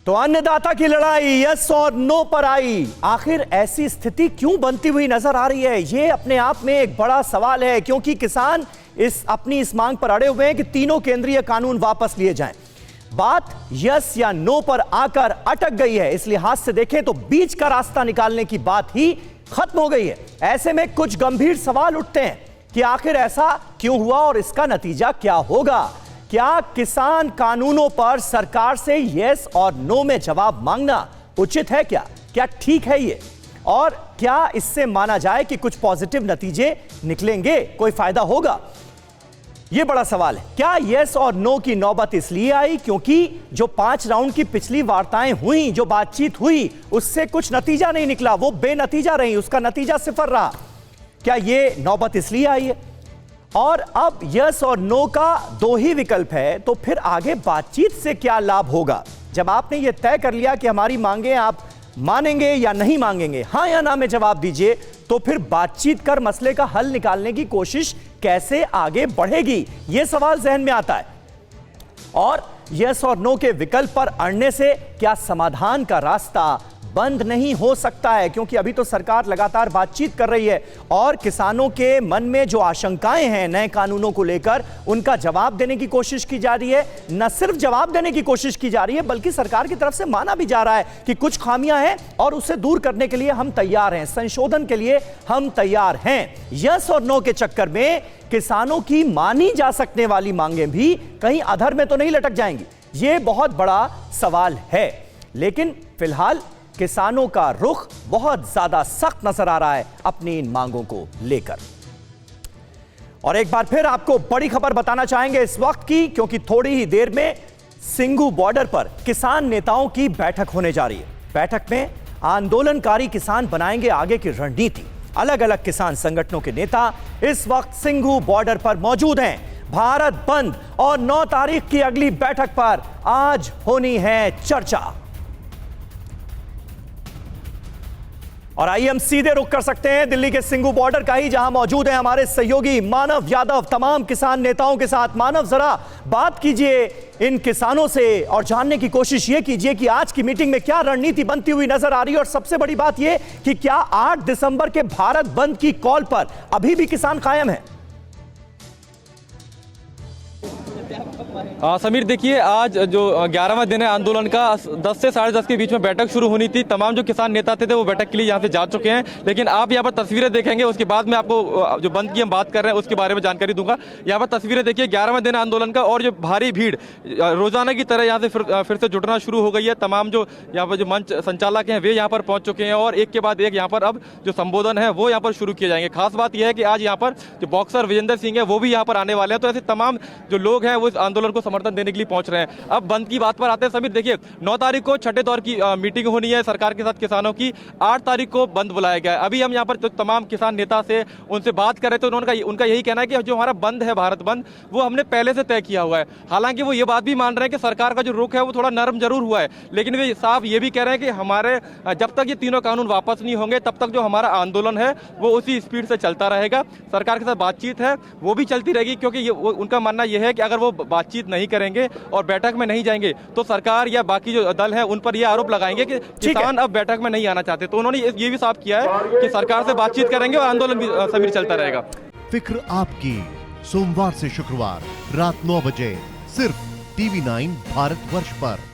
तो अन्नदाता की लड़ाई यस और नो पर आई। आखिर ऐसी स्थिति क्यों बनती हुई नजर आ रही है, यह अपने आप में एक बड़ा सवाल है, क्योंकि किसान अपनी इस मांग पर अड़े हुए हैं कि तीनों केंद्रीय कानून वापस लिए जाएं। बात यस या नो पर आकर अटक गई है। इस लिहाज से देखें तो बीच का रास्ता निकालने की बात ही खत्म हो गई है। ऐसे में कुछ गंभीर सवाल उठते हैं कि आखिर ऐसा क्यों हुआ और इसका नतीजा क्या होगा। क्या किसान कानूनों पर सरकार से यस और नो में जवाब मांगना उचित है? क्या ठीक है ये? और क्या इससे माना जाए कि कुछ पॉजिटिव नतीजे निकलेंगे, कोई फायदा होगा? यह बड़ा सवाल है। क्या यस और नो की नौबत इसलिए आई क्योंकि जो 5 राउंड की पिछली वार्ताएं हुई, जो बातचीत हुई, उससे कुछ नतीजा नहीं निकला, वो बेनतीजा रही, उसका नतीजा सिफर रहा। क्या यह नौबत इसलिए आई है? और अब यस और नो का 2 ही विकल्प है, तो फिर आगे बातचीत से क्या लाभ होगा? जब आपने यह तय कर लिया कि हमारी मांगे आप मानेंगे या नहीं मांगेंगे, हां या ना में जवाब दीजिए, तो फिर बातचीत कर मसले का हल निकालने की कोशिश कैसे आगे बढ़ेगी, यह सवाल जहन में आता है। और यस और नो के विकल्प पर अड़ने से क्या समाधान का रास्ता बंद नहीं हो सकता है? क्योंकि अभी तो सरकार लगातार बातचीत कर रही है और किसानों के मन में जो आशंकाएं हैं नए कानूनों को लेकर, उनका जवाब देने की कोशिश की जा रही है। न सिर्फ जवाब देने की कोशिश की जा रही है, बल्कि सरकार की तरफ से माना भी जा रहा है कि कुछ खामियां हैं और उसे दूर करने के लिए हम तैयार हैं, संशोधन के लिए हम तैयार हैं। यस और नो के चक्कर में किसानों की मानी जा सकने वाली मांगें भी कहीं अधर में तो नहीं लटक जाएंगी? यह बहुत बड़ा सवाल है। लेकिन फिलहाल किसानों का रुख बहुत ज्यादा सख्त नजर आ रहा है अपनी इन मांगों को लेकर। और एक बार फिर आपको बड़ी खबर बताना चाहेंगे इस वक्त की, क्योंकि थोड़ी ही देर में सिंघू बॉर्डर पर किसान नेताओं की बैठक होने जा रही है। बैठक में आंदोलनकारी किसान बनाएंगे आगे की रणनीति। अलग अलग किसान संगठनों के नेता इस वक्त सिंघू बॉर्डर पर मौजूद हैं। भारत बंद और 9 तारीख की अगली बैठक पर आज होनी है चर्चा। और आइए हम सीधे रुख कर सकते हैं दिल्ली के सिंघू बॉर्डर का ही, जहां मौजूद है हमारे सहयोगी मानव यादव तमाम किसान नेताओं के साथ। मानव, जरा बात कीजिए इन किसानों से और जानने की कोशिश ये कीजिए कि आज की मीटिंग में क्या रणनीति बनती हुई नजर आ रही है। और सबसे बड़ी बात यह कि क्या 8 दिसंबर के भारत बंद की कॉल पर अभी भी किसान कायम है? समीर, देखिए, आज जो 11वां दिन है आंदोलन का, 10 से 10:30 के बीच में बैठक शुरू होनी थी। तमाम जो किसान नेता थे वो बैठक के लिए यहाँ से जा चुके हैं। लेकिन आप यहाँ पर तस्वीरें देखेंगे, उसके बाद में आपको जो बंद की हम बात कर रहे हैं उसके बारे में जानकारी दूंगा। यहाँ पर तस्वीरें देखिए 11वां दिन आंदोलन का, और जो भारी भीड़ रोजाना की तरह यहाँ से फिर से जुटना शुरू हो गई है। तमाम जो यहाँ पर जो मंच संचालक हैं वे यहाँ पर पहुंच चुके हैं और एक के बाद एक यहाँ पर अब जो संबोधन है वो यहाँ पर शुरू किए जाएंगे। खास बात यह है कि आज यहाँ पर जो बॉक्सर विजेंद्र सिंह है वो भी यहाँ पर आने वाले हैं। तो ऐसे तमाम जो लोग हैं वो इस आंदोलन को समर्थन देने के लिए पहुंच रहे हैं। अब बंद की बात पर आते हैं समीर। देखिए, 9 तारीख को छठे दौर की मीटिंग होनी है सरकार के साथ किसानों की। 8 तारीख को बंद बुलाया गया है। अभी हम यहाँ पर तो तमाम किसान नेता से उनसे बात कर रहे थे, उनका यही कहना है कि जो हमारा बंद है भारत बंद, वो हमने पहले से तय किया हुआ है। हालांकि वो ये बात भी मान रहे हैं कि सरकार का जो रुख है वो थोड़ा नरम जरूर हुआ है, लेकिन वे साफ ये भी कह रहे हैं कि हमारे जब तक ये तीनों कानून वापस नहीं होंगे तब तक जो हमारा आंदोलन है वो उसी स्पीड से चलता रहेगा। सरकार के साथ बातचीत है वो भी चलती रहेगी, क्योंकि उनका मानना यह है कि अगर वो बातचीत नहीं करेंगे और बैठक में नहीं जाएंगे तो सरकार या बाकी जो दल है उन पर यह आरोप लगाएंगे कि किसान अब बैठक में नहीं आना चाहते। तो उन्होंने ये भी साफ किया है कि सरकार से बातचीत करेंगे और आंदोलन भी समीर चलता रहेगा। फिक्र आपकी, सोमवार से शुक्रवार रात 9 बजे सिर्फ TV9 भारतवर्ष पर।